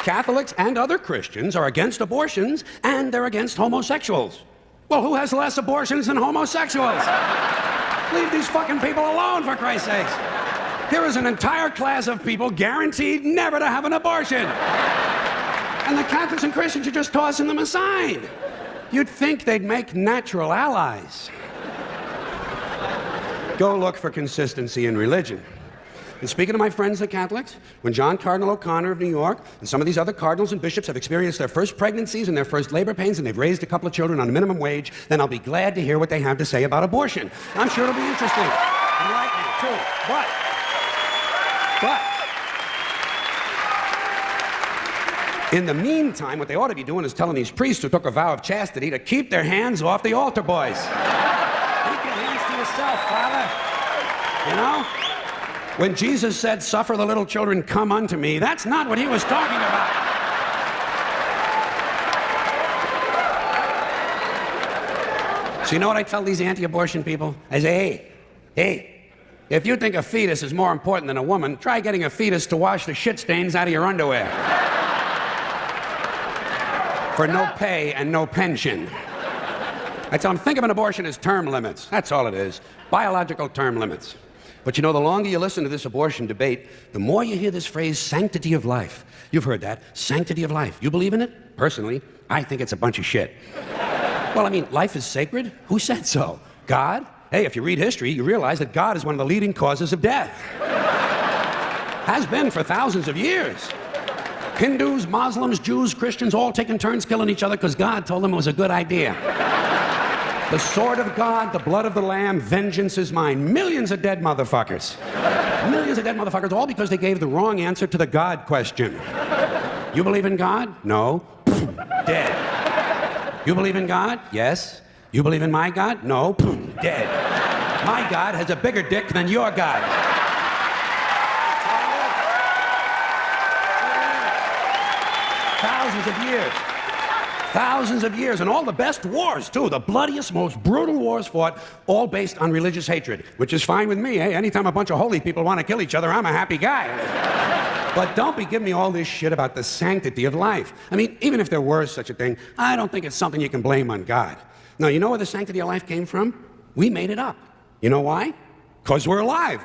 Catholics and other Christians are against abortions, and they're against homosexuals. Well, who has less abortions than homosexuals? Leave these fucking people alone, for Christ's sakes. Here is an entire class of people guaranteed never to have an abortion. And the Catholics and Christians are just tossing them aside. You'd think they'd make natural allies. Go look for consistency in religion. And speaking to my friends, the Catholics, when John Cardinal O'Connor of New York and some of these other cardinals and bishops have experienced their first pregnancies and their first labor pains and they've raised a couple of children on minimum wage, then I'll be glad to hear what they have to say about abortion. I'm sure it'll be interesting. Enlightening, too. But, in the meantime, what they ought to be doing is telling these priests who took a vow of chastity to keep their hands off the altar boys. Keep your hands to yourself, Father. You know? When Jesus said, "Suffer the little children, come unto me," that's not what he was talking about. So you know what I tell these anti-abortion people? I say, hey, if you think a fetus is more important than a woman, try getting a fetus to wash the shit stains out of your underwear. For no pay and no pension. I tell them, think of an abortion as term limits. That's all it is. Biological term limits. But you know, the longer you listen to this abortion debate, the more you hear this phrase, sanctity of life. You've heard that, sanctity of life. You believe in it? Personally, I think it's a bunch of shit. Well, I mean, life is sacred? Who said so? God? Hey, if you read history, you realize that God is one of the leading causes of death. Has been for thousands of years. Hindus, Muslims, Jews, Christians, all taking turns killing each other because God told them it was a good idea. The sword of God, the blood of the Lamb, vengeance is mine. Millions of dead motherfuckers. Millions of dead motherfuckers, all because they gave the wrong answer to the God question. You believe in God? No. Dead. You believe in God? Yes. You believe in my God? No. Dead. My God has a bigger dick than your God. Thousands of years. Thousands of years, and all the best wars, too. The bloodiest, most brutal wars fought, all based on religious hatred, which is fine with me. Hey, anytime a bunch of holy people want to kill each other, I'm a happy guy. But don't be giving me all this shit about the sanctity of life. I mean, even if there were such a thing, I don't think it's something you can blame on God. Now, you know where the sanctity of life came from? We made it up. You know why? Because we're alive.